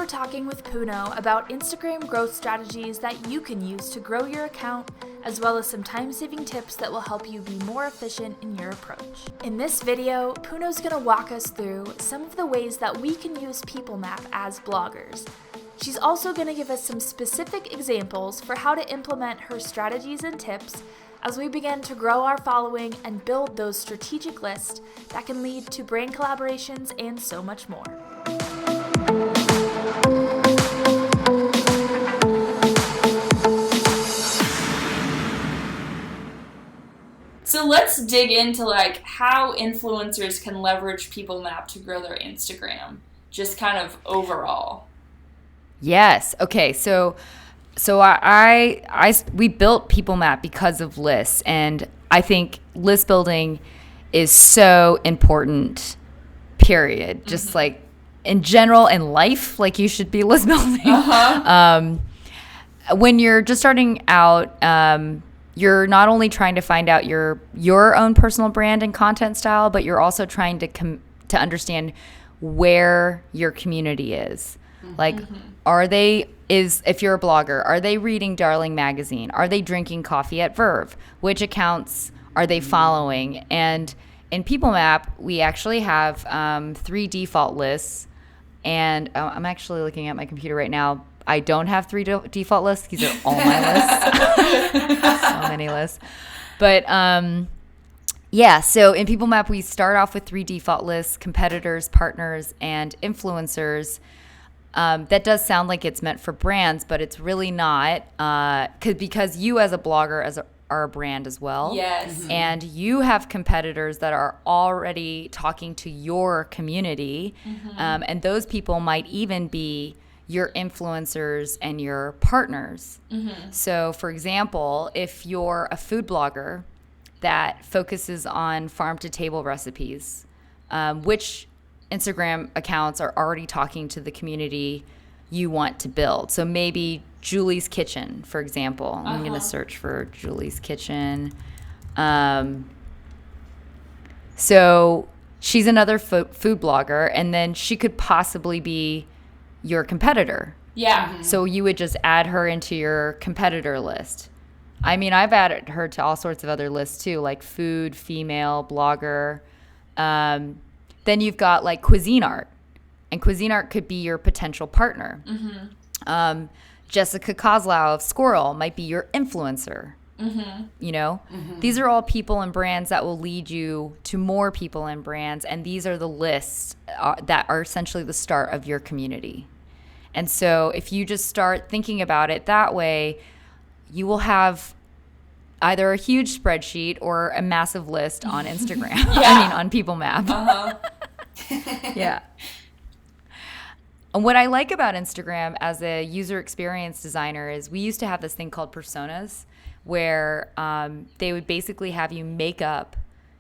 we're talking with Puno about Instagram growth strategies that you can use to grow your account, as well as some time-saving tips that will help you be more efficient in your approach. In this video, Puno's going to walk us through some of the ways that we can use PeopleMap as bloggers. She's also going to give us some specific examples for how to implement her strategies and tips as we begin to grow our following and build those strategic lists that can lead to brand collaborations and so much more. So let's dig into how influencers can leverage PeopleMap to grow their Instagram, just kind of overall. Yes. Okay. So we built PeopleMap because of lists, and I think list building is so important. Period. Mm-hmm. Just like in general in life, you should be list building. Uh-huh. When you're just starting out, you're not only trying to find out your own personal brand and content style, but you're also trying to understand where your community is. Mm-hmm. If you're a blogger, are they reading Darling Magazine? Are they drinking coffee at Verve? Which accounts are they following? And in PeopleMap, we actually have 3 default lists. And I'm actually looking at my computer right now. I don't have 3 default lists. These are all my lists. So many lists. But so in PeopleMap, we start off with 3 default lists: competitors, partners, and influencers. That does sound like it's meant for brands, but it's really not, because you as a blogger are a brand as well. Yes. Mm-hmm. And you have competitors that are already talking to your community, mm-hmm. And those people might even be your influencers and your partners. Mm-hmm. So, for example, if you're a food blogger that focuses on farm-to-table recipes, which Instagram accounts are already talking to the community you want to build. So maybe Julie's Kitchen, for example. I'm going to search for Julie's Kitchen. So she's another food blogger, and then she could possibly be your competitor. Yeah. Mm-hmm. So you would just add her into your competitor list. I mean, I've added her to all sorts of other lists too, like food, female, blogger. Then you've got cuisine art, and cuisine art could be your potential partner. Mm-hmm. Jessica Kozlow of Squirrel might be your influencer. Mm-hmm. Mm-hmm. These are all people and brands that will lead you to more people and brands, and these are the lists that are essentially the start of your community. And so if you just start thinking about it that way, you will have either a huge spreadsheet or a massive list on Instagram. On PeopleMap. Uh-huh. Yeah. And what I like about Instagram as a user experience designer is we used to have this thing called personas, where they would basically have you make up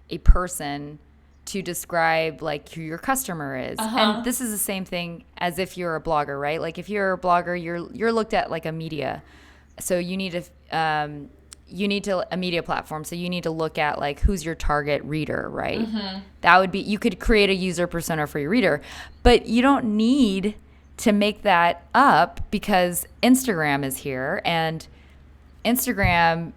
a person to describe who your customer is. Uh-huh. And this is the same thing as if you're a blogger, right? If you're a blogger, you're looked at like a media. So you need a media platform, so you need to look at who's your target reader, right? Mm-hmm. That would be, you could create a user persona for your reader, but you don't need to make that up because Instagram is here, and Instagram,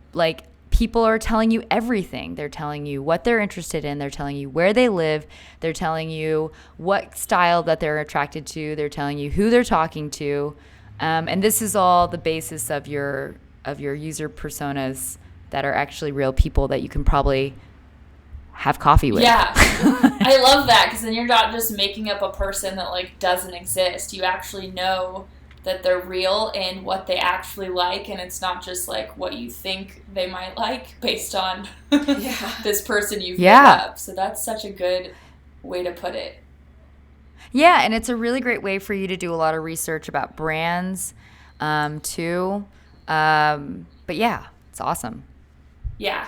people are telling you everything. They're telling you what they're interested in. They're telling you where they live. They're telling you what style that they're attracted to. They're telling you who they're talking to. And this is all the basis of your user personas that are actually real people that you can probably have coffee with. Yeah. I love that, because then you're not just making up a person that doesn't exist. You actually know that they're real and what they actually like, and it's not just what you think they might like based on this person you've made up. So that's such a good way to put it. Yeah, and it's a really great way for you to do a lot of research about brands too. But yeah, it's awesome. Yeah.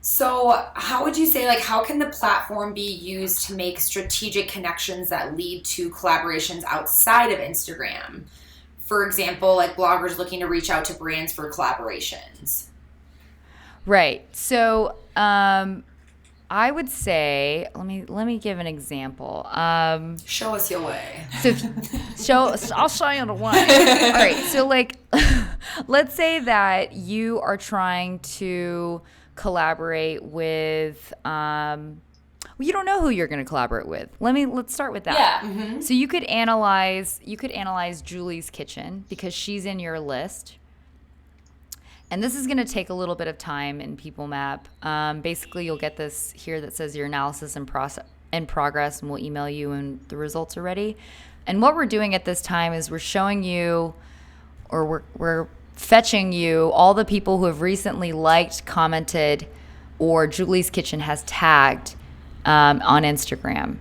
So how would you say, how can the platform be used to make strategic connections that lead to collaborations outside of Instagram? For example, bloggers looking to reach out to brands for collaborations. Right. So I would say, let me give an example. Show us your way. I'll show you the way. All right, so like, let's say that you are trying to collaborate with. You don't know who you're going to collaborate with. Let's start with that. Yeah. Mm-hmm. So you could analyze Julie's Kitchen because she's in your list. And this is going to take a little bit of time in PeopleMap. Basically, you'll get this here that says your analysis in progress, and we'll email you when the results are ready. And what we're doing at this time is we're showing you, or we're fetching you all the people who have recently liked, commented, or Julie's Kitchen has tagged on Instagram.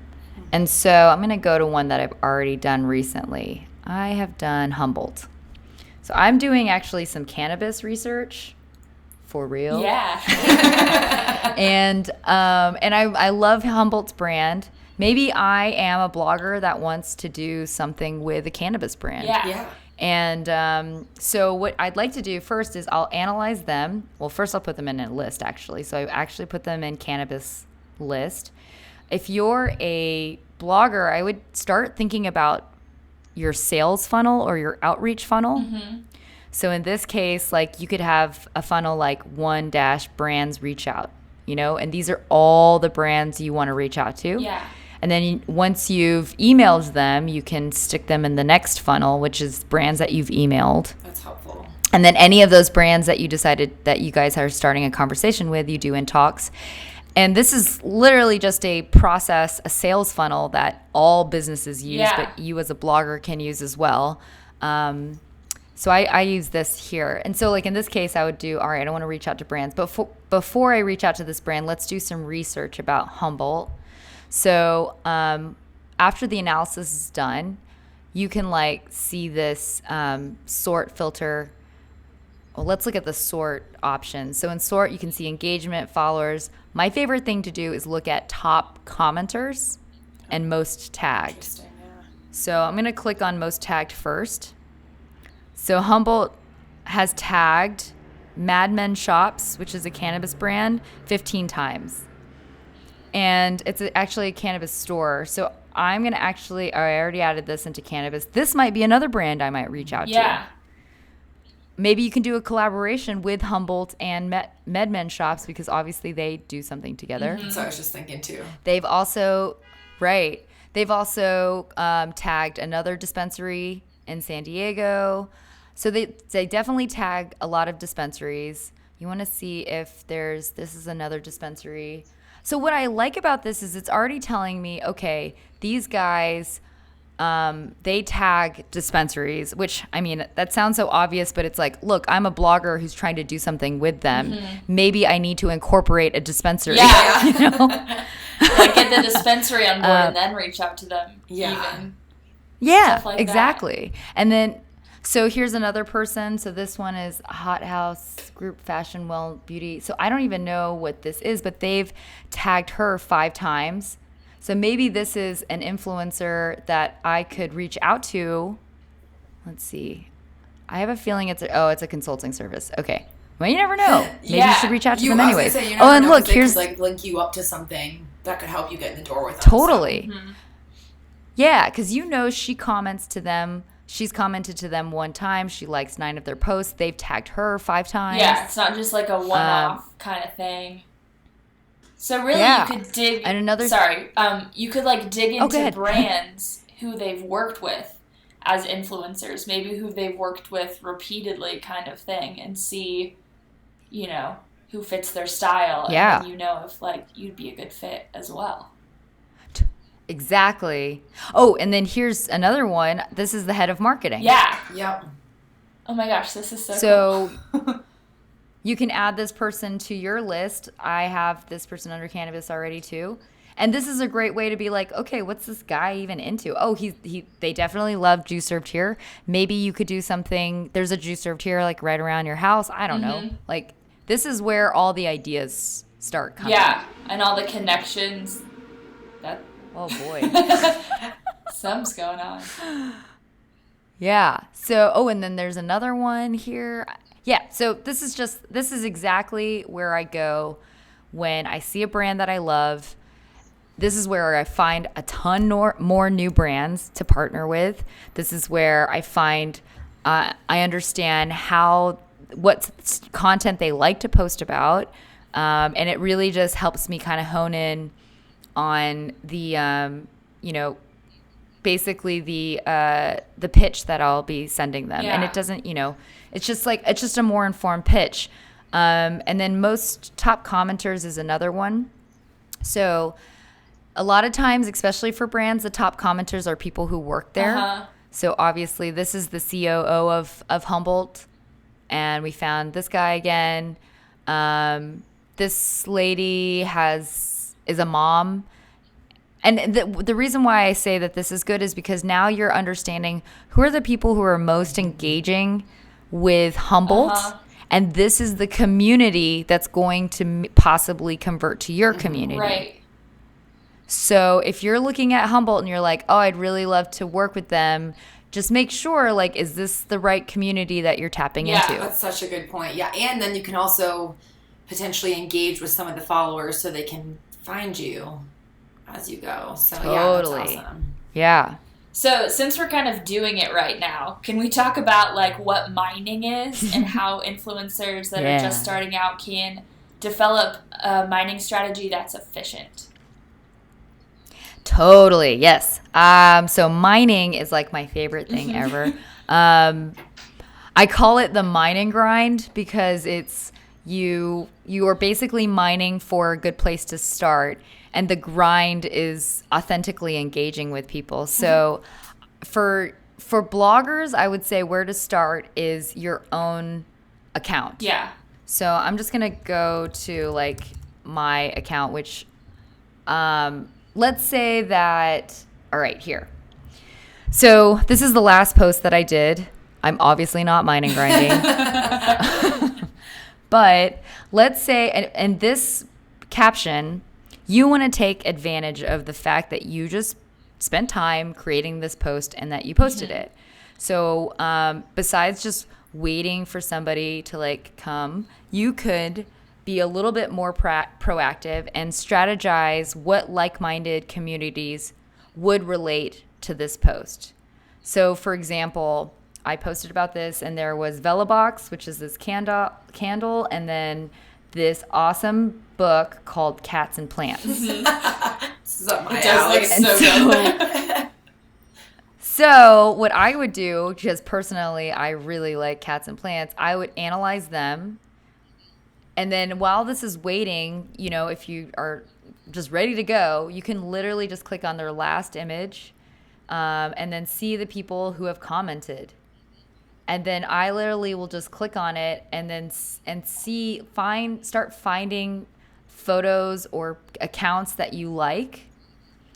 And so I'm going to go to one that I've already done recently. I have done Humboldt. So I'm doing actually some cannabis research, for real. Yeah. And I love Humboldt's brand. Maybe I am a blogger that wants to do something with a cannabis brand. Yeah. And so what I'd like to do first is I'll analyze them. Well, first I'll put them in a list, actually. So I actually put them in cannabis list. If you're a blogger, I would start thinking about your sales funnel or your outreach funnel. Mm-hmm. So in this case, like you could have a funnel like 1-brands reach out, and these are all the brands you want to reach out to. Yeah. And then once you've emailed them, you can stick them in the next funnel, which is brands that you've emailed. That's helpful. And then any of those brands that you decided that you guys are starting a conversation with, you do in talks. And this is literally just a process, a sales funnel that all businesses use, but you as a blogger can use as well. So I use this here. And so like in this case, I would do, all right, I want to reach out to brands. But before I reach out to this brand, let's do some research about Humboldt. So after the analysis is done, you can like see this sort filter. Well, let's look at the sort option. So in sort, you can see engagement, followers. My favorite thing to do is look at top commenters and most tagged. Interesting, yeah. So I'm going to click on most tagged first. So Humboldt has tagged Mad Men Shops, which is a cannabis brand, 15 times. And it's actually a cannabis store. So I'm going to I already added this into cannabis. This might be another brand I might reach out to. Yeah. Maybe you can do a collaboration with Humboldt and MedMen Shops because obviously they do something together. Mm-hmm. So I was just thinking too. They've also tagged another dispensary in San Diego. So they definitely tag a lot of dispensaries. You want to see if this is another dispensary. So what I like about this is it's already telling me, okay, these guys, they tag dispensaries, which, I mean, that sounds so obvious, but it's like, look, I'm a blogger who's trying to do something with them. Mm-hmm. Maybe I need to incorporate a dispensary. Yeah. Like get the dispensary on board and then reach out to them. Yeah. Even. Yeah, Stuff like exactly. That. And then, so here's another person. So this one is Hot House Group Fashion Well Beauty. So I don't even know what this is, but they've tagged her 5 times. So maybe this is an influencer that I could reach out to. Let's see. I have a feeling it's a consulting service. Okay. Well, you never know. Maybe you should reach out to them anyways. And look, here's like link you up to something that could help you get in the door with them. Totally. So. Mm-hmm. Yeah, because she comments to them. She's commented to them 1 time. She likes 9 of their posts. They've tagged her 5 times. Yeah, it's not just like a one-off kind of thing. So really, you could dig. And you could like dig into brands who they've worked with as influencers, maybe who they've worked with repeatedly, kind of thing, and see, who fits their style. Yeah. And then if like you'd be a good fit as well. Exactly. Oh, and then here's another one. This is the head of marketing. Yeah. Yep. Oh my gosh, this is so cool. You can add this person to your list. I have this person under cannabis already too. And this is a great way to be like, okay, what's this guy even into? Oh, they definitely love Juice Served Here. Maybe you could do something. There's a Juice Served Here like right around your house. I don't know. Like this is where all the ideas start coming. Yeah, and all the connections. Oh boy. Something's going on. Yeah. So, and then there's another one here. Yeah. So this is exactly where I go when I see a brand that I love. This is where I find a ton more new brands to partner with. This is where I find I understand what content they like to post about, and it really just helps me kind of hone in on the basically the pitch that I'll be sending them. And it doesn't, it's just a more informed pitch. And then most top commenters is another one. So a lot of times, especially for brands, the top commenters are people who work there. So obviously this is the COO of Humboldt, and we found this guy again. This lady is a mom. And the reason why I say that this is good is because now you're understanding who are the people who are most engaging with Humboldt. And this is the community that's going to possibly convert to your community. Right. So if you're looking at Humboldt and you're like, oh, I'd really love to work with them, just make sure, like, is this the right community that you're tapping into? Yeah, that's such a good point. Yeah, and then you can also potentially engage with some of the followers so they can find you as you go. So totally. Yeah, that's awesome. Yeah. So since we're kind of doing it right now, can we talk about like what mining is and how influencers that are just starting out can develop a mining strategy that's efficient? Totally, yes. So mining is like my favorite thing ever. I call it the mine and grind because it's you are basically mining for a good place to start, and the grind is authentically engaging with people. So for bloggers, I would say where to start is your own account. Yeah. So I'm just going to go to like my account, which let's say that, all right, here. So this is the last post that I did. I'm obviously not mine and grinding. But let's say, and this caption, you want to take advantage of the fact that you just spent time creating this post and that you posted it. So besides just waiting for somebody to like come, you could be a little bit more proactive and strategize what like-minded communities would relate to this post. So for example, I posted about this and there was Velabox, which is this candle, and then this awesome book called Cats and Plants. This is up my It does alley. look so good. So what I would do, just personally, I really like cats and plants. I would analyze them. And then while this is waiting, if you are just ready to go, you can literally just click on their last image and then see the people who have commented. And then I literally will just click on it and then start finding photos or accounts that you like.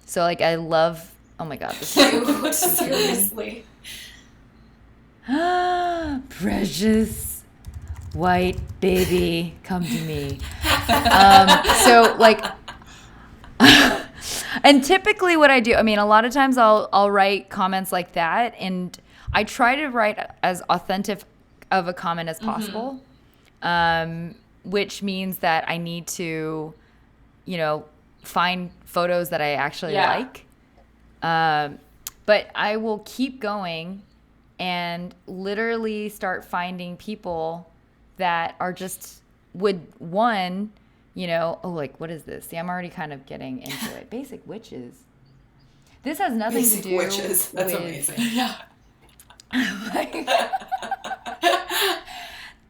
So like I love, oh my God, this is Seriously. precious white baby, come to me. So like, and typically what I do, I mean, a lot of times I'll write comments like that, and I try to write as authentic of a comment as possible, which means that I need to, find photos that I actually like. But I will keep going and literally start finding people that are just like, what is this? See, I'm already kind of getting into it. Basic witches. This has nothing Basic to do witches. That's with amazing. Yeah.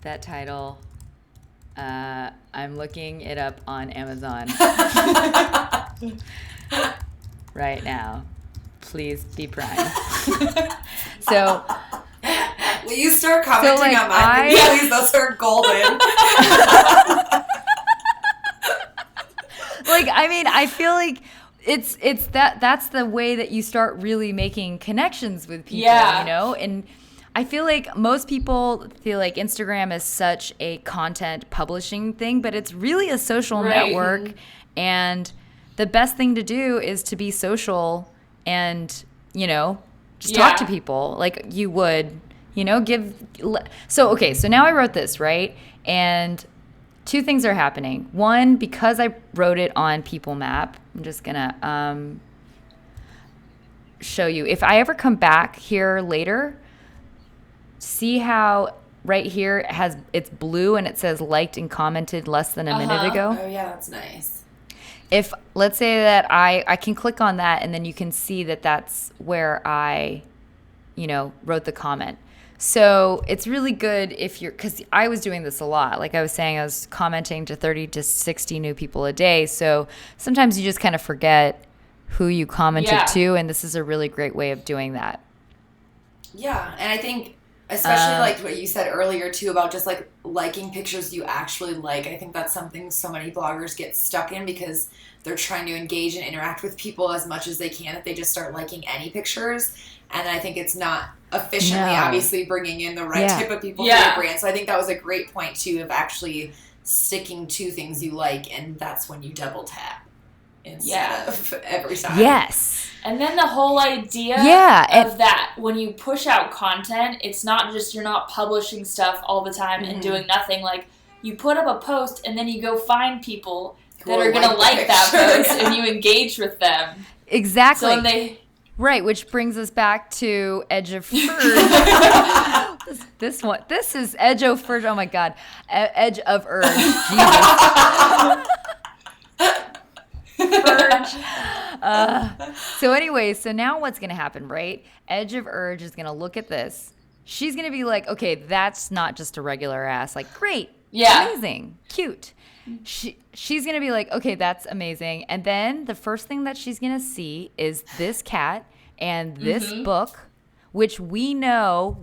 that title. I'm looking it up on Amazon right now. Please be Prime. So, will you start commenting on mine? Please, those are golden. Like, I mean, I feel like it's that's the way that you start really making connections with people, And I feel like most people feel like Instagram is such a content publishing thing, but it's really a social network. And the best thing to do is to be social and, just talk to people like you would, so now I wrote this, right? And two things are happening. One, because I wrote it on PeopleMap, I'm just going to show you. If I ever come back here later, see how right here it's blue and it says liked and commented less than a minute ago? Oh, yeah, that's nice. If, let's say that I can click on that and then you can see that that's where I, wrote the comment. So it's really good if because I was doing this a lot. Like I was saying, I was commenting to 30 to 60 new people a day. So sometimes you just kind of forget who you commented to, and this is a really great way of doing that. Yeah, and I think especially like what you said earlier too about just like liking pictures you actually like. I think that's something so many bloggers get stuck in because they're trying to engage and interact with people as much as they can if they just start liking any pictures. And I think it's not efficiently, obviously, bringing in the right type of people for your brand. So I think that was a great point, too, of actually sticking to things you like, and that's when you double tap instead of every time. Yes. And then the whole idea of that, when you push out content, it's not just you're not publishing stuff all the time and doing nothing. Like, you put up a post, and then you go find people that are going to like that post, and you engage with them. Exactly. So they... Right, which brings us back to Edge of Urge. This is Edge of Urge. Oh my God, Edge of Urge. So anyway, so now what's going to happen, right? Edge of Urge is going to look at this. She's going to be like, okay, that's not just a regular ass. Like, great, amazing, cute. She's going to be like, okay, that's amazing. And then the first thing that she's going to see is this cat and this book, which we know,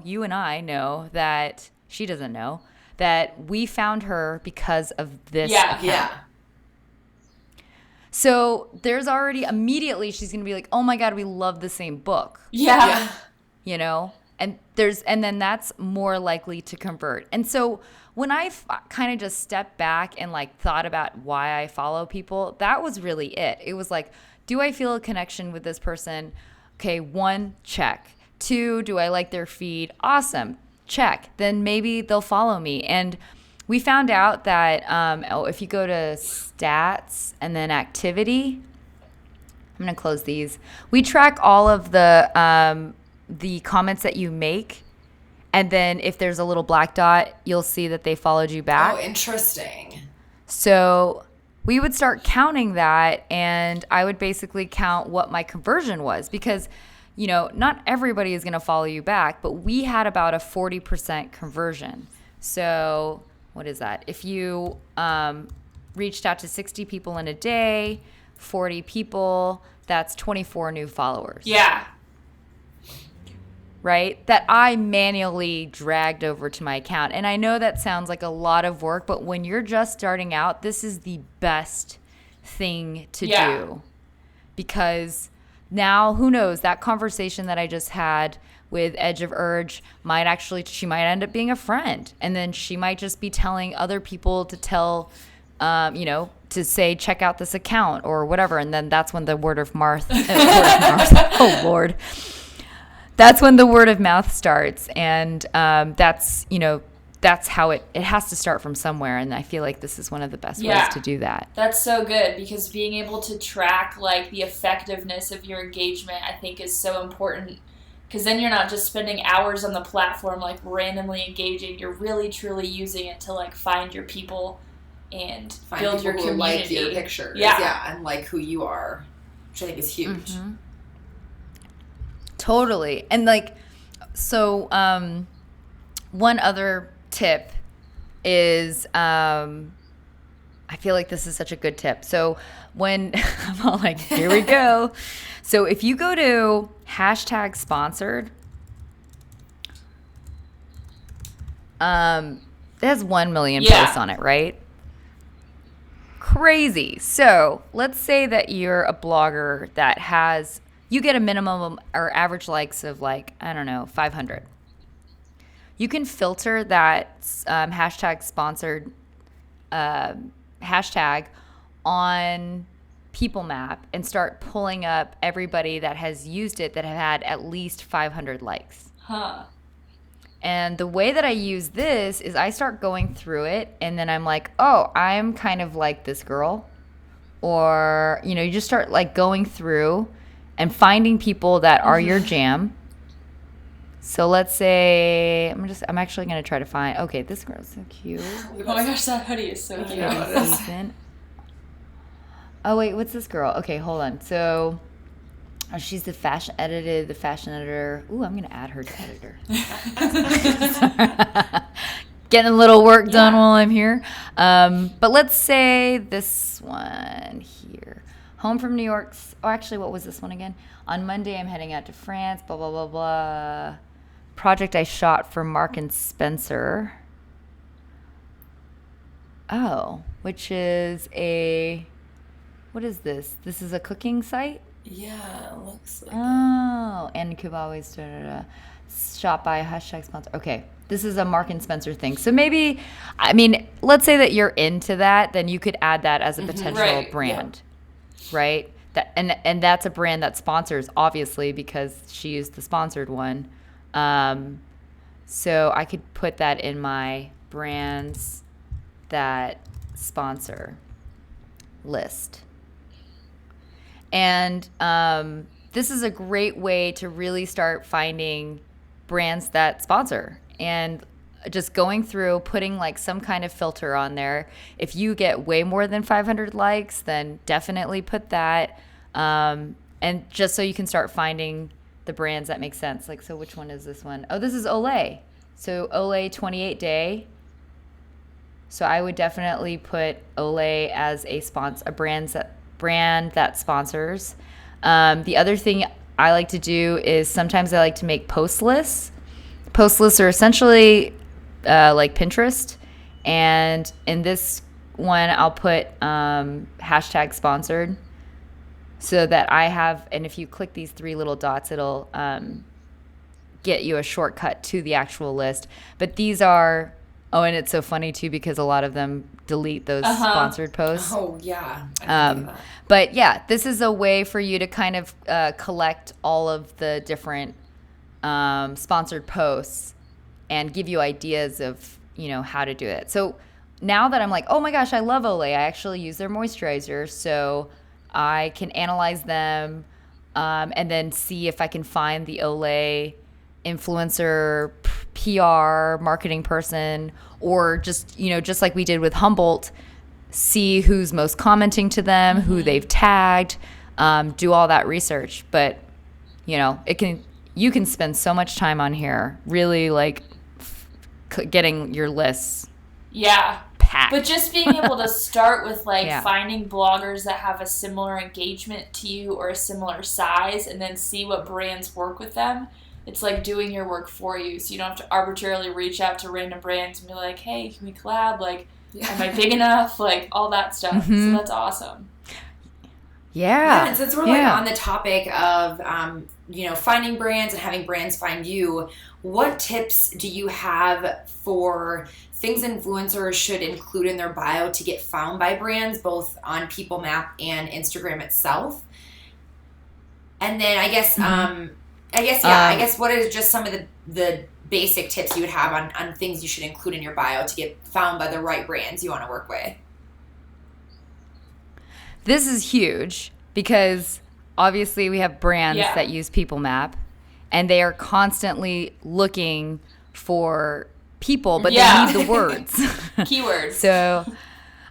you and I know that she doesn't know, that we found her because of this account. Yeah. So there's already immediately she's going to be like, oh my God, we love the same book. Yeah. And then that's more likely to convert. And so when I kind of just stepped back and like thought about why I follow people, that was really it. It was like, do I feel a connection with this person? Okay, 1, check. 2, do I like their feed? Awesome, check. Then maybe they'll follow me. And we found out that if you go to stats and then activity, I'm going to close these. We track all of the comments that you make. And then if there's a little black dot, you'll see that they followed you back. Oh, interesting. So we would start counting that, and I would basically count what my conversion was because, not everybody is going to follow you back, but we had about a 40% conversion. So what is that? If you reached out to 60 people in a day, 40 people, that's 24 new followers. Yeah. Right? That I manually dragged over to my account. And I know that sounds like a lot of work, but when you're just starting out, this is the best thing to do. Because now, who knows, that conversation that I just had with Edge of Urge she might end up being a friend. And then she might just be telling other people to tell, to say, check out this account or whatever. And then that's when the word of mouth, oh Lord. That's when the word of mouth starts, and that's how it has to start from somewhere, and I feel like this is one of the best ways to do that. That's so good because being able to track like the effectiveness of your engagement, I think, is so important because then you're not just spending hours on the platform like randomly engaging. You're really truly using it to like find your people and build your community. Like your pictures, and like who you are, which I think is huge. Mm-hmm. Totally. And like, so one other tip is, I feel like this is such a good tip. So when I'm all like, here we go. So if you go to #sponsored, it has 1 million posts on it, right? Crazy. So let's say that you're a blogger that you get a minimum or average likes of like, I don't know, 500. You can filter that #sponsored hashtag on PeopleMap and start pulling up everybody that has used it that have had at least 500 likes. Huh. And the way that I use this is I start going through it, and then I'm like, oh, I'm kind of like this girl. Or, you just start like going through and finding people that are your jam. So let's say I'm actually gonna try to find. Okay, this girl's so cute. Oh my gosh, that hoodie is so cute. Oh wait, what's this girl? Okay, hold on. So, she's the fashion editor. Ooh, I'm gonna add her to editor. Getting a little work done while I'm here. But let's say this one here. Home from New York. Oh, actually, what was this one again? On Monday, I'm heading out to France. Blah blah blah blah. Project I shot for Mark and Spencer. Oh, which is what is this? This is a cooking site? Yeah, it looks like Oh, and Kubawa's shot by a hashtag sponsor. Okay, this is a Mark and Spencer thing. So maybe, let's say that you're into that, then you could add that as a potential brand, right? And that's a brand that sponsors, obviously, because she used the sponsored one. So I could put that in my brands that sponsor list. And this is a great way to really start finding brands that sponsor, and just going through, putting like some kind of filter on there. If you get way more than 500 likes, then definitely put that. And just so you can start finding the brands that make sense. Like, so which one is this one? Oh, this is Olay. So Olay 28 Day. So I would definitely put Olay as a brand that sponsors. The other thing I like to do is sometimes I like to make post lists. Post lists are essentially like Pinterest. And in this one, I'll put hashtag sponsored, so that I have, and if you click these 3 little dots, it'll get you a shortcut to the actual list. But these are, and it's so funny too, because a lot of them delete those sponsored posts. Oh, yeah. I can do that. But yeah, this is a way for you to kind of collect all of the different sponsored posts and give you ideas of, how to do it. So now that I'm like, oh my gosh, I love Olay. I actually use their moisturizer. So I can analyze them and then see if I can find the Olay influencer, PR, marketing person, or just, just like we did with Humboldt, see who's most commenting to them, who they've tagged, do all that research. But, you can spend so much time on here really like getting your lists. Yeah. Packed. But just being able to start with finding bloggers that have a similar engagement to you or a similar size, and then see what brands work with them. It's like doing your work for you, so you don't have to arbitrarily reach out to random brands and be like, hey, can we collab? Like, am I big enough? Like, all that stuff. So that's awesome. Yeah. And since we're like on the topic of, finding brands and having brands find you, what tips do you have for things influencers should include in their bio to get found by brands, both on PeopleMap and Instagram itself? And then I guess what is just some of the basic tips you would have on things you should include in your bio to get found by the right brands you want to work with? This is huge because obviously we have brands that use PeopleMap, and they are constantly looking for people, but they need the words. Keywords. So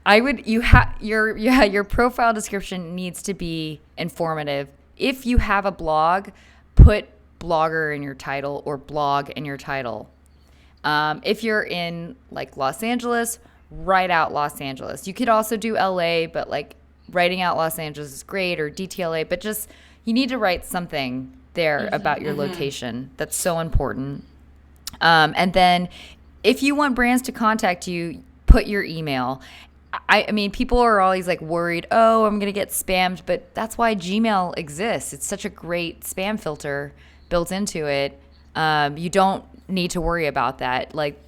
I would your profile description needs to be informative. If you have a blog, put blogger in your title or blog in your title. If you're in like Los Angeles, write out Los Angeles. You could also do LA, but like writing out Los Angeles is great, or DTLA, but just you need to write something there about your location. That's so important. And then if you want brands to contact you, put your email. I mean, people are always like worried, oh, I'm going to get spammed, but that's why Gmail exists. It's such a great spam filter built into it. You don't need to worry about that. Like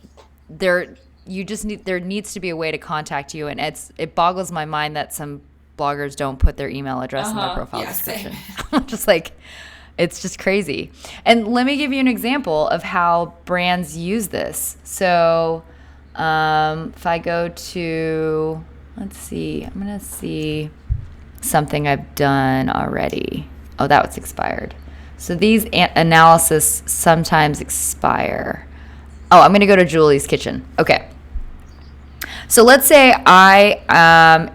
there needs to be a way to contact you. And it boggles my mind that some bloggers don't put their email address in their profile description. Just like, It's just crazy. And let me give you an example of how brands use this. So if I go to, let's see, I'm going to see something I've done already. Oh, that was expired. So these analysis sometimes expire. Oh, I'm going to go to Julie's Kitchen. Okay. So let's say I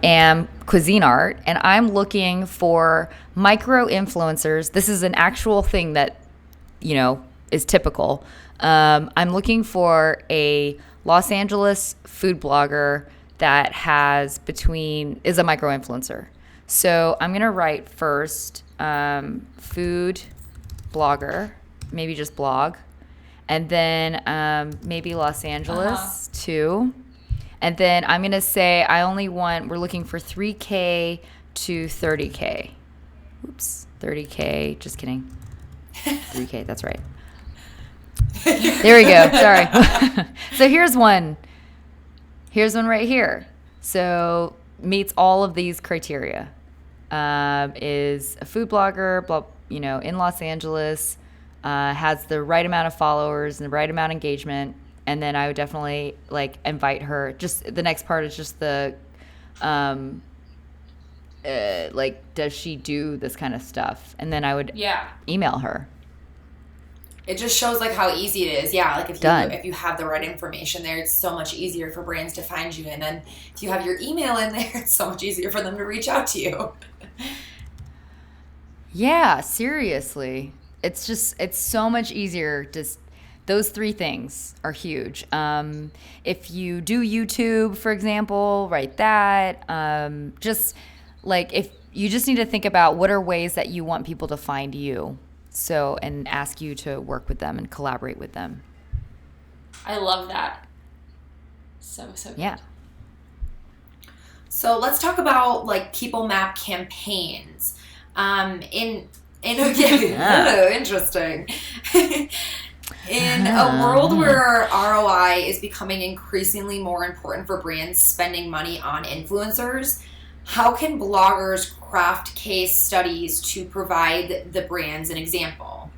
am Cuisine Art and I'm looking for micro influencers. This is an actual thing that, is typical. I'm looking for a Los Angeles food blogger that is a micro influencer. So I'm going to write first food blogger, maybe just blog, and then maybe Los Angeles too. And then I'm going to say we're looking for 3K to 30K. Oops, 30K, just kidding. 3K, that's right. There we go, sorry. So here's one. Here's one right here. So meets all of these criteria. Is a food blogger, in Los Angeles, has the right amount of followers and the right amount of engagement. And then I would definitely invite her. Just the next part is just the, does she do this kind of stuff? And then I would email her. It just shows how easy it is. Yeah, if you have the right information there, it's so much easier for brands to find you. And then if you have your email in there, it's so much easier for them to reach out to you. Yeah, seriously. It's so much easier. Those three things are huge. If you do YouTube, for example, write that. If you just need to think about what are ways that you want people to find you. So, and ask you to work with them and collaborate with them. I love that. So good. Yeah. So let's talk about PeopleMap campaigns. Interesting. In a world where ROI is becoming increasingly more important for brands spending money on influencers, how can bloggers craft case studies to provide the brands as an example?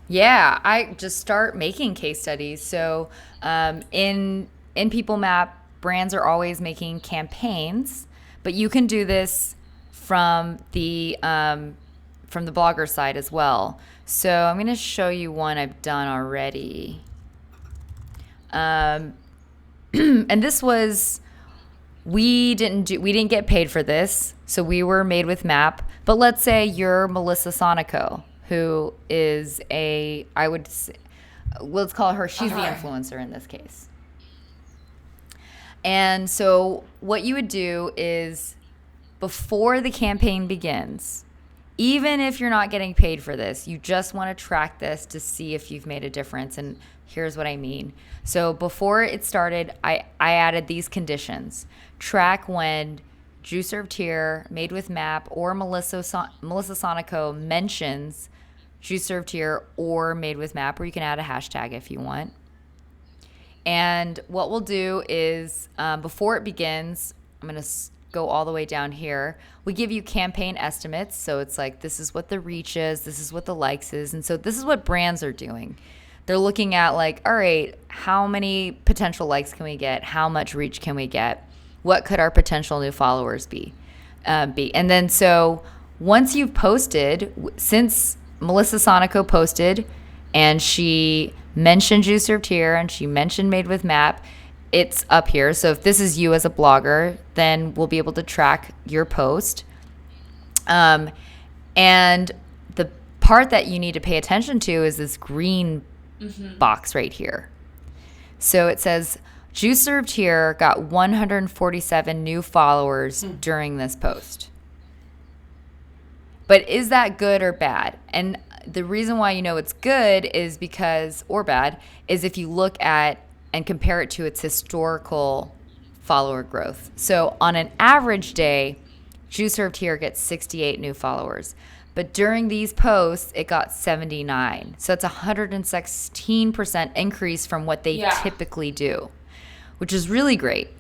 Yeah, I just start making case studies. So in PeopleMap, brands are always making campaigns, but you can do this from the blogger side as well. So I'm going to show you one I've done already. And this was, we didn't get paid for this, so we were made with Map. But let's say you're Melissa Sonico, who is let's call her, she's the influencer in this case. And so what you would do is, before the campaign begins, even if you're not getting paid for this, you just want to track this to see if you've made a difference. And here's what I mean. So before it started, I added these conditions. Track when Juice Served Here, Made with Map, or Melissa Sonico mentions Juice Served Here or Made with Map, or you can add a hashtag if you want. And what we'll do is, before it begins, I'm going to go all the way down here. We give you campaign estimates. So it's this is what the reach is, this is what the likes is. And so this is what brands are doing. They're looking at all right, how many potential likes can we get? How much reach can we get? What could our potential new followers be? And then so once you've posted, since Melissa Sonico posted and she mentioned Juice Served Here and she mentioned Made with Map, it's up here. So if this is you as a blogger, then we'll be able to track your post. And the part that you need to pay attention to is this green box right here. So it says Juice Served Here got 147 new followers during this post. But is that good or bad? And the reason why you know it's good is because, or bad, is if you look at and compare it to its historical follower growth. So on an average day, Juice Served Here gets 68 new followers. But during these posts, it got 79. So it's 116% increase from what they typically do, which is really great.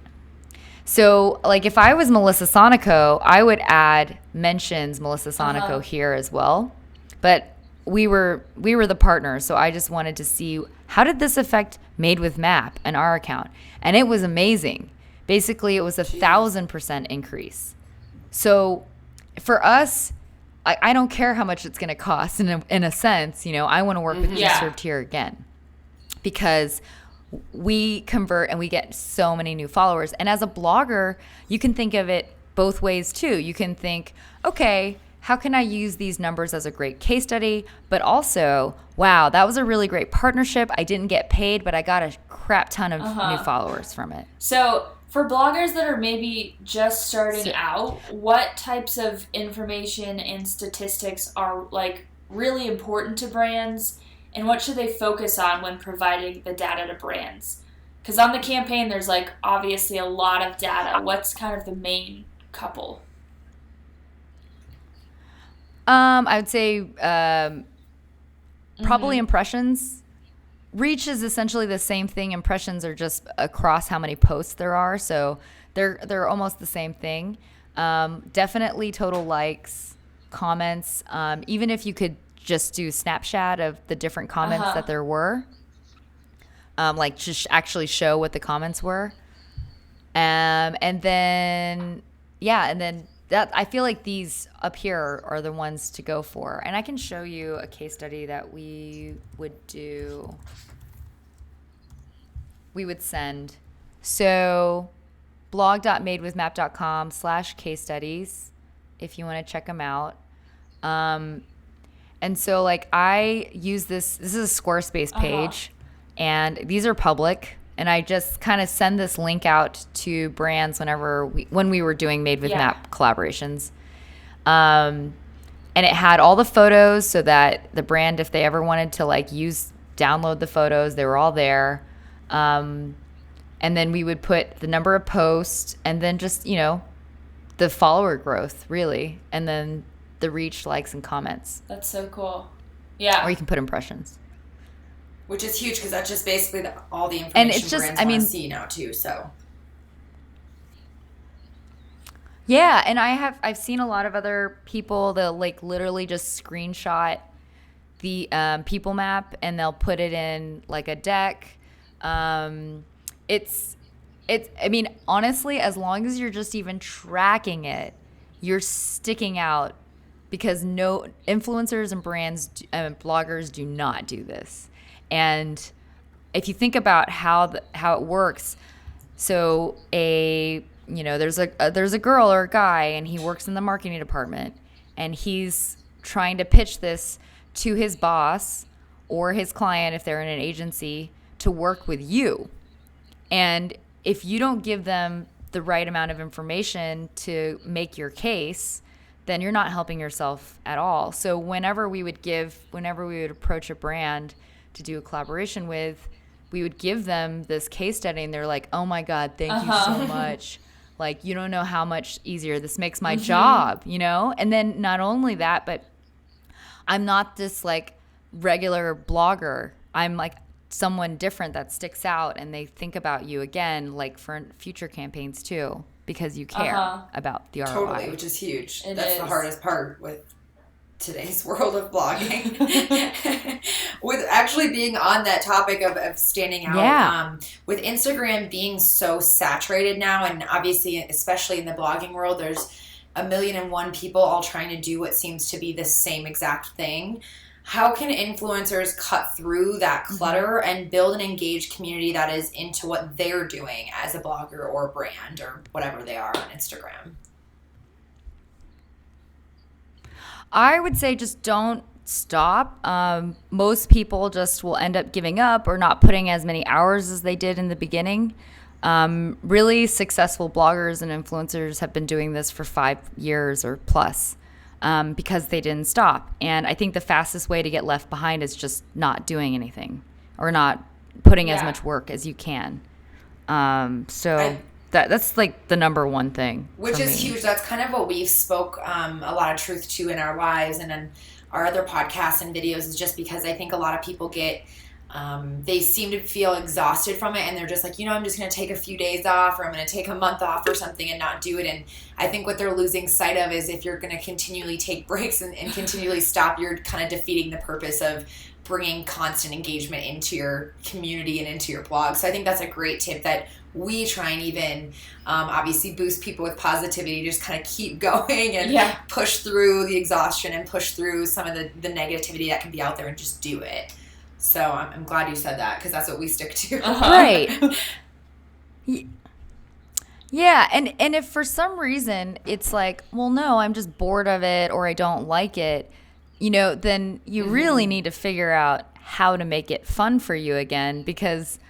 So, like, if I was Melissa Sonico, I would add mentions Melissa Sonico here as well. But we were the partners, so I just wanted to see how did this affect Made with Map and our account, and it was amazing. Basically, it was 1,000% increase. So, for us, I don't care how much it's going to cost. In a sense, I want to work with Just Served Here again, because we convert and we get so many new followers. And as a blogger, you can think of it both ways too. You can think, okay, how can I use these numbers as a great case study? But also, wow, that was a really great partnership. I didn't get paid, but I got a crap ton of new followers from it. So for bloggers that are maybe just starting out, what types of information and statistics are like really important to brands? And what should they focus on when providing the data to brands? Because on the campaign, there's like obviously a lot of data. What's kind of the main couple? I would say probably impressions. Reach is essentially the same thing. Impressions are just across how many posts there are. So they're almost the same thing. Definitely total likes, comments. Even if you could just do snapshot of the different comments that there were. Like just actually show what the comments were. And then that I feel like these up here are the ones to go for. And I can show you a case study that we would do. We would send. So blog.madewithmap.com/case studies if you want to check them out. And so, like, I use this is a Squarespace page, and these are public, and I just kind of send this link out to brands when we were doing Made with Map collaborations. And it had all the photos so that the brand, if they ever wanted to, like, download the photos, they were all there. And then we would put the number of posts and then just, the follower growth, really, and then the reach, likes, and comments. That's so cool. Yeah. Or you can put impressions. Which is huge because that's just basically all the information and it's just, brands want to see now too. So. Yeah, and I've seen a lot of other people that like literally just screenshot the PeopleMap and they'll put it in like a deck. It's I mean, honestly, as long as you're just even tracking it, you're sticking out. Because no influencers and brands and bloggers do not do this. And if you think about how it works, so there's a girl or a guy and he works in the marketing department and he's trying to pitch this to his boss or his client if they're in an agency to work with you. And if you don't give them the right amount of information to make your case, then you're not helping yourself at all. So whenever we would approach a brand to do a collaboration with, we would give them this case study and they're like, oh my God, thank you so much. Like, you don't know how much easier this makes my job, And then not only that, but I'm not this like regular blogger. I'm like someone different that sticks out and they think about you again, like for future campaigns too. Because you care about the ROI. Totally, which is huge. That's the hardest part with today's world of blogging. With actually being on that topic of standing out, with Instagram being so saturated now, and obviously, especially in the blogging world, there's 1,000,001 people all trying to do what seems to be the same exact thing. How can influencers cut through that clutter and build an engaged community that is into what they're doing as a blogger or brand or whatever they are on Instagram? I would say just don't stop. Most people just will end up giving up or not putting as many hours as they did in the beginning. Really successful bloggers and influencers have been doing this for 5 years or plus. Because they didn't stop. And I think the fastest way to get left behind is just not doing anything or not putting as much work as you can. That's like the number one thing. Which is huge. That's kind of what we've spoke a lot of truth to in our lives and in our other podcasts and videos, is just because I think a lot of people get they seem to feel exhausted from it, and they're just like, I'm just going to take a few days off, or I'm going to take a month off or something and not do it. And I think what they're losing sight of is if you're going to continually take breaks and continually stop, you're kind of defeating the purpose of bringing constant engagement into your community and into your blog. So I think that's a great tip that we try and even obviously boost people with positivity, just kind of keep going and push through the exhaustion and push through some of the negativity that can be out there and just do it. So I'm glad you said that, because that's what we stick to. Right. Yeah, and if for some reason it's like, well, no, I'm just bored of it or I don't like it, then you really need to figure out how to make it fun for you again, because,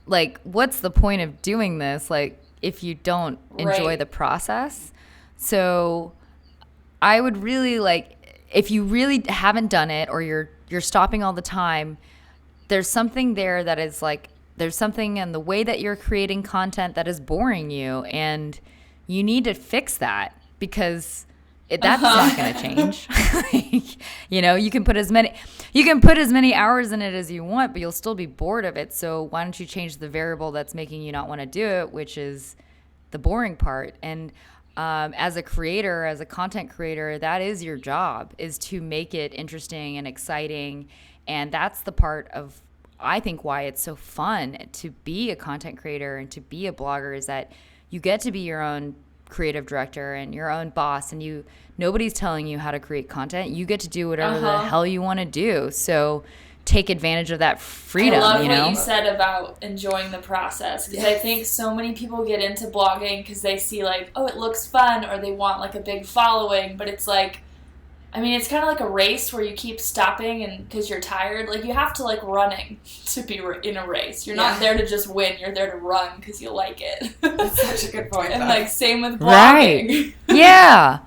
like, what's the point of doing this, like, if you don't enjoy the process? So I would really, like, if you really haven't done it or you're stopping all the time, there's something there that is like, there's something in the way that you're creating content that is boring you, and you need to fix that, because that's not going to change. You can put as many hours in it as you want, but you'll still be bored of it. So why don't you change the variable that's making you not want to do it, which is the boring part? And as a creator, as a content creator, that is your job, is to make it interesting and exciting. And that's the part of, I think, why it's so fun to be a content creator and to be a blogger, is that you get to be your own creative director and your own boss, and nobody's telling you how to create content. You get to do whatever the hell you want to do. So take advantage of that freedom. I love what you said about enjoying the process, because I think so many people get into blogging because they see, like, oh, it looks fun, or they want, like, a big following, but it's like, I mean, it's kind of like a race where you keep stopping and because you're tired. Like, you have to like running to be in a race. You're not there to just win. You're there to run because you like it. That's such a good point. And like, same with blogging. Right. Yeah.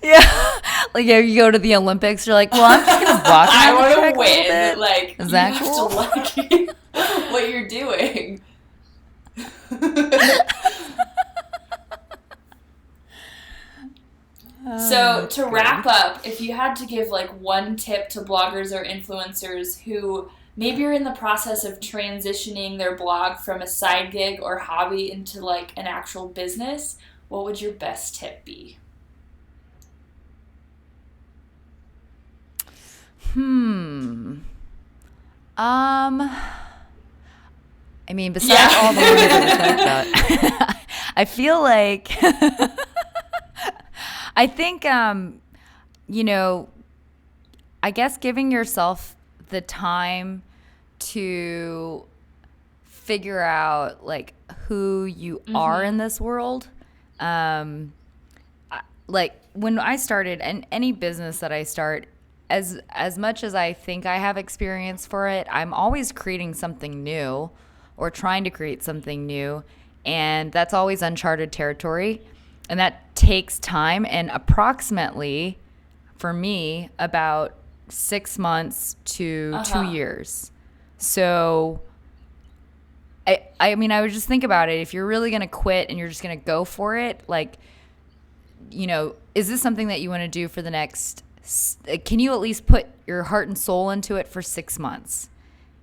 Yeah. Like, you go to the Olympics, you're like, well, I'm just going to walk. I want to win. Like, is that you cool? have to like what you're doing. So to wrap up, if you had to give like one tip to bloggers or influencers who maybe are in the process of transitioning their blog from a side gig or hobby into like an actual business, what would your best tip be? I mean, besides all the ones that we talked about, I feel like I think, I guess giving yourself the time to figure out like who you are in this world. Like when I started, and any business that I start, as much as I think I have experience for it, I'm always creating something new or trying to create something new. And that's always uncharted territory. And that takes time, and approximately, for me, about 6 months to 2 years. So, I mean, I would just think about it. If you're really going to quit and you're just going to go for it, like, is this something that you want to do for the next, can you at least put your heart and soul into it for 6 months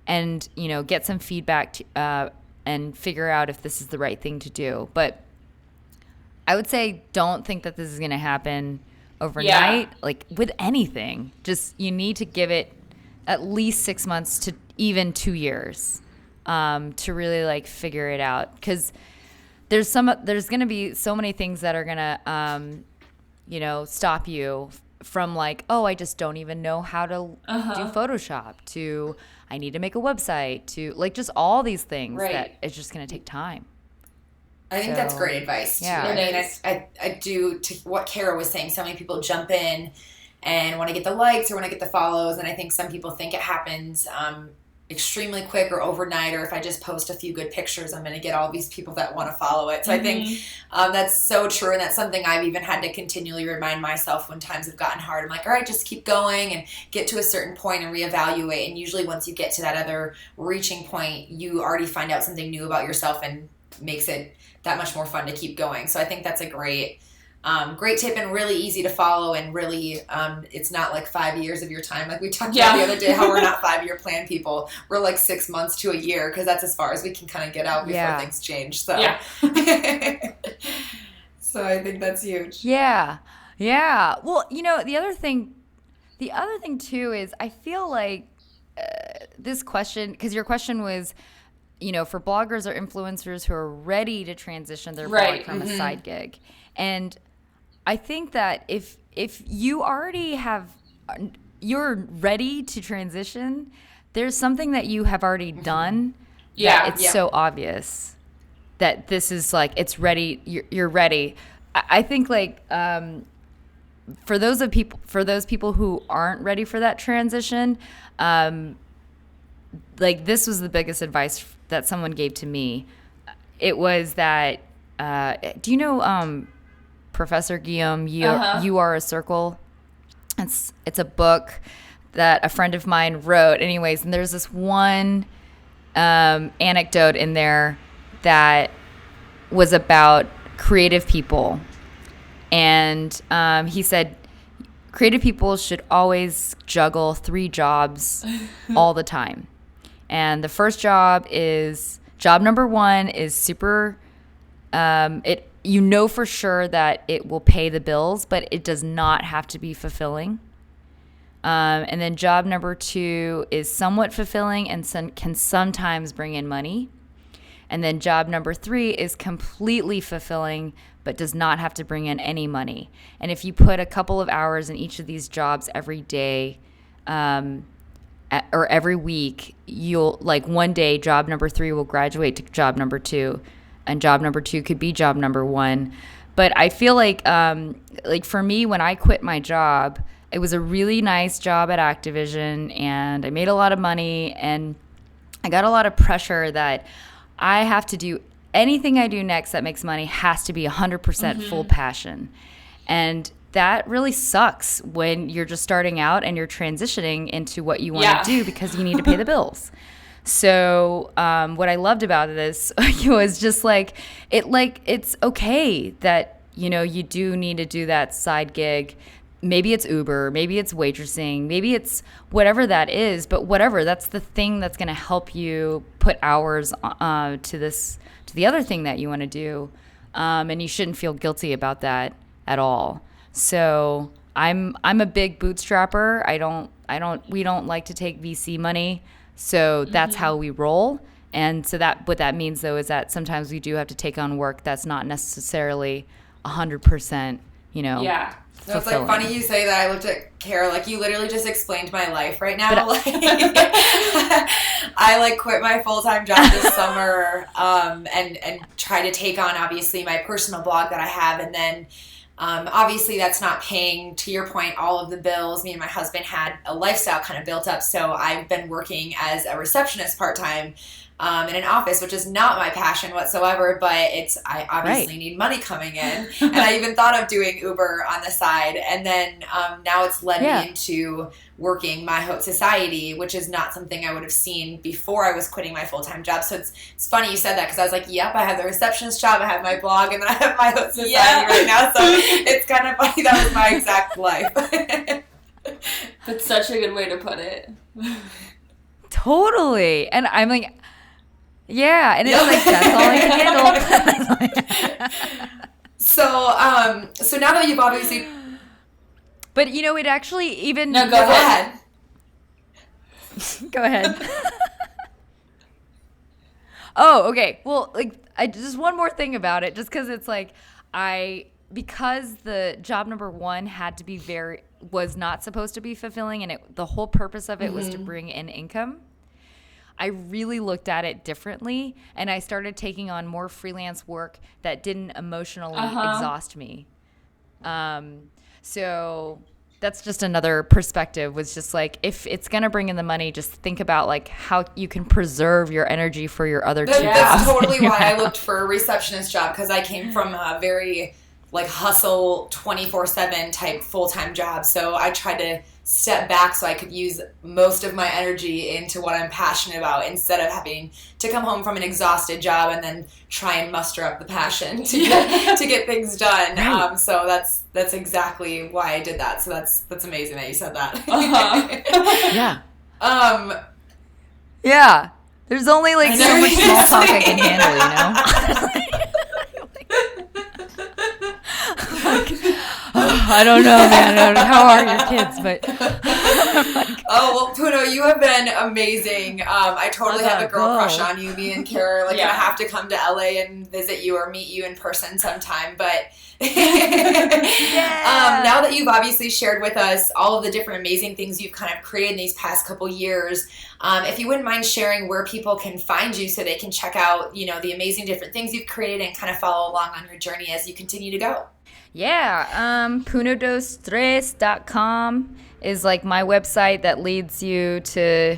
and, get some feedback and figure out if this is the right thing to do. But I would say don't think that this is going to happen overnight. Like with anything, just you need to give it at least 6 months to even 2 years to really like figure it out. Because there's going to be so many things that are going to, stop you from like, oh, I just don't even know how to do Photoshop, to I need to make a website, to like just all these things that it's just going to take time. I think that's great advice. Too. I mean, I do, to what Kara was saying, so many people jump in and want to get the likes or want to get the follows. And I think some people think it happens extremely quick or overnight, or if I just post a few good pictures, I'm going to get all these people that want to follow it. So I think that's so true. And that's something I've even had to continually remind myself when times have gotten hard. I'm like, all right, just keep going and get to a certain point and reevaluate. And usually once you get to that other reaching point, you already find out something new about yourself and makes it that much more fun to keep going. So I think that's a great Great tip and really easy to follow, and really it's not like 5 years of your time. Like we talked about the other day, how we're not 5-year plan people. We're like 6 months to a year, because that's as far as we can kind of get out before things change. So, so I think that's huge. Yeah. Yeah. Well, the other thing too is I feel like this question, because your question was, for bloggers or influencers who are ready to transition their blog from a side gig. And I think that if you already you're ready to transition, there's something that you have already done that it's so obvious that this is like, it's ready, you're ready. I think like for those people who aren't ready for that transition, like this was the biggest advice that someone gave to me. It was that, do you know Professor Guillaume, You Are a Circle? It's a book that a friend of mine wrote. Anyways, and there's this one anecdote in there that was about creative people. And he said, creative people should always juggle 3 jobs all the time. And the first job number 1 is super, for sure that it will pay the bills, but it does not have to be fulfilling. And then job number 2 is somewhat fulfilling and can sometimes bring in money. And then job number 3 is completely fulfilling, but does not have to bring in any money. And if you put a couple of hours in each of these jobs every day, or every week, you'll like one day job number 3 will graduate to job number 2, and job number 2 could be job number 1. But I feel like for me, when I quit my job, it was a really nice job at Activision, and I made a lot of money, and I got a lot of pressure that I have to do anything I do next that makes money has to be 100% full passion. And that really sucks when you're just starting out and you're transitioning into what you want to do because you need to pay the bills. So what I loved about this was just it's okay that, you do need to do that side gig. Maybe it's Uber, maybe it's waitressing, maybe it's whatever that is, but whatever, that's the thing that's going to help you put hours to the other thing that you want to do. And you shouldn't feel guilty about that at all. So I'm a big bootstrapper. We don't like to take VC money. So that's how we roll. And so what that means though is that sometimes we do have to take on work that's not necessarily 100%, No, it's like funny you say that. I looked at Kara, like you literally just explained my life right now. I quit my full-time job this summer and try to take on obviously my personal blog that I have, and then obviously that's not paying, to your point, all of the bills. Me and my husband had a lifestyle kind of built up, so I've been working as a receptionist part-time in an office, which is not my passion whatsoever, but I obviously need money coming in. And I even thought of doing Uber on the side. And then now it's led me into working My Haute Society, which is not something I would have seen before I was quitting my full-time job. So it's funny you said that, because I was like, yep, I have the receptionist job, I have my blog, and then I have My Haute Society right now. So it's kind of funny. That was my exact life. That's such a good way to put it. Totally. And I'm like, yeah, and it's like, that's all I can handle. So now that you've obviously... But, it actually even... No, go ahead. Go ahead. Oh, okay. Well, just one more thing about it, just because it's because the job number 1 had to be was not supposed to be fulfilling, and the whole purpose of it was to bring in income. I really looked at it differently, and I started taking on more freelance work that didn't emotionally exhaust me. So that's just another perspective, was just if it's going to bring in the money, just think about how you can preserve your energy for your other two jobs. That's totally why I looked for a receptionist job, because I came from a very hustle 24/7 type full-time job. So I tried to step back so I could use most of my energy into what I'm passionate about instead of having to come home from an exhausted job and then try and muster up the passion to get things done. Right. So that's exactly why I did that. So that's amazing that you said that. Yeah. Yeah. There's only like so much small talk I can handle, you know? I don't know, man. How are your kids? But oh well, Puno, you have been amazing. I totally have a girl crush on you. Me and Kara are gonna have to come to LA and visit you or meet you in person sometime. But now that you've obviously shared with us all of the different amazing things you've kind of created in these past couple years, if you wouldn't mind sharing where people can find you so they can check out, the amazing different things you've created and kind of follow along on your journey as you continue to go. Yeah, punodostres.com is like my website that leads you to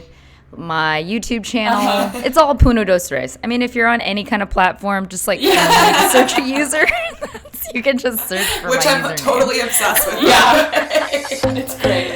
my YouTube channel. It's all Puno dos Tres. I mean, if you're on any kind of platform, just like search a user, you can just search for which my I'm username. Totally obsessed with. Yeah, it's great.